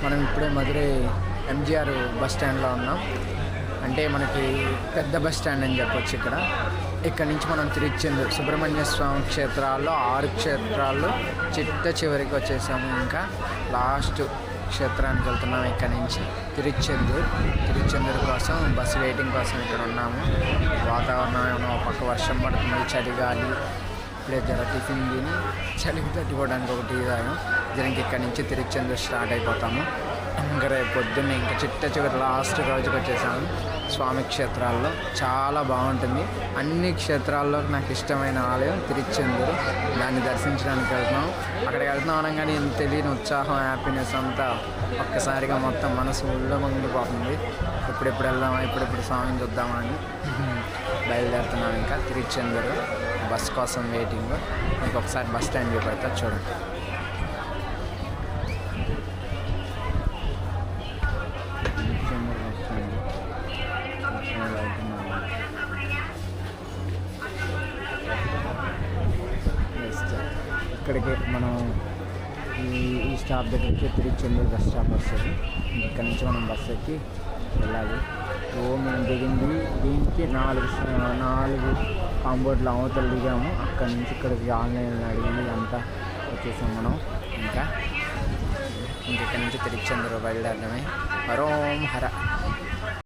మనం ఇప్పుడే మధురై ఎంజీఆర్ బస్ స్టాండ్లో ఉన్నాం. అంటే మనకి పెద్ద బస్ స్టాండ్ అని చెప్పొచ్చు. ఇక్కడ నుంచి మనం తిరుచెందూరు సుబ్రహ్మణ్య స్వామి క్షేత్రాల్లో 6 క్షేత్రాల్లో చివరికి వచ్చేసాము. ఇంకా లాస్ట్ క్షేత్రానికి వెళ్తున్నాం. ఇక్కడ నుంచి తిరుచెందూరు కోసం బస్సు వెయిటింగ్ కోసం ఇక్కడ ఉన్నాము. వాతావరణం ఒక పక్క వర్షం పడుతుంది, చలిగాలి. ఇప్పుడే టిఫిన్ తిని చలికి తట్టుకోవడానికి ఒక టీ తాగాం. దీనికి ఇక్కడ నుంచి తిరుచెందూరు స్టార్ట్ అయిపోతాము. ఇంకా రేపు పొద్దున్నే ఇంకా చివరి లాస్ట్ రోజుకి వచ్చేసాము. స్వామి క్షేత్రాల్లో చాలా బాగుంటుంది. అన్ని క్షేత్రాల్లో నాకు ఇష్టమైన ఆలయం తిరుచెందూరు. దాన్ని దర్శించడానికి వెళ్తున్నాం. అక్కడికి వెళ్తున్నాం అనగానే తెలియని ఉత్సాహం, హ్యాపీనెస్ అంతా ఒక్కసారిగా మొత్తం మనసు ఊళ్ళో ముంగిపోతుంది. ఎప్పుడెప్పుడు వెళ్దామా, ఎప్పుడెప్పుడు స్వామిని చూద్దామా అని బయలుదేరుతున్నాం. ఇంకా తిరుచెందూరు బస్ కోసం వెయిటింగ్. మీకు ఒకసారి బస్ స్టాండ్ చూపెడతా చూడండి. ఇక్కడికి మనం ఈ స్టాప్ దగ్గరికి తిరుచెందూరు బస్ స్టాప్ వస్తుంది. ఇక్కడ నుంచి మనం బస్సు ఎక్కి వెళ్ళాలి. మనం దిగింది దీనికి 4 కాంబోర్డ్లు అవతలు దిగాము. అక్కడి నుంచి ఇక్కడికి ఆన్లైన్ అడిగింది అంతా వచ్చేసాం మనం. ఇక్కడ నుంచి తిరుచెందూరు బయలుదేరడమే. హరోం హర.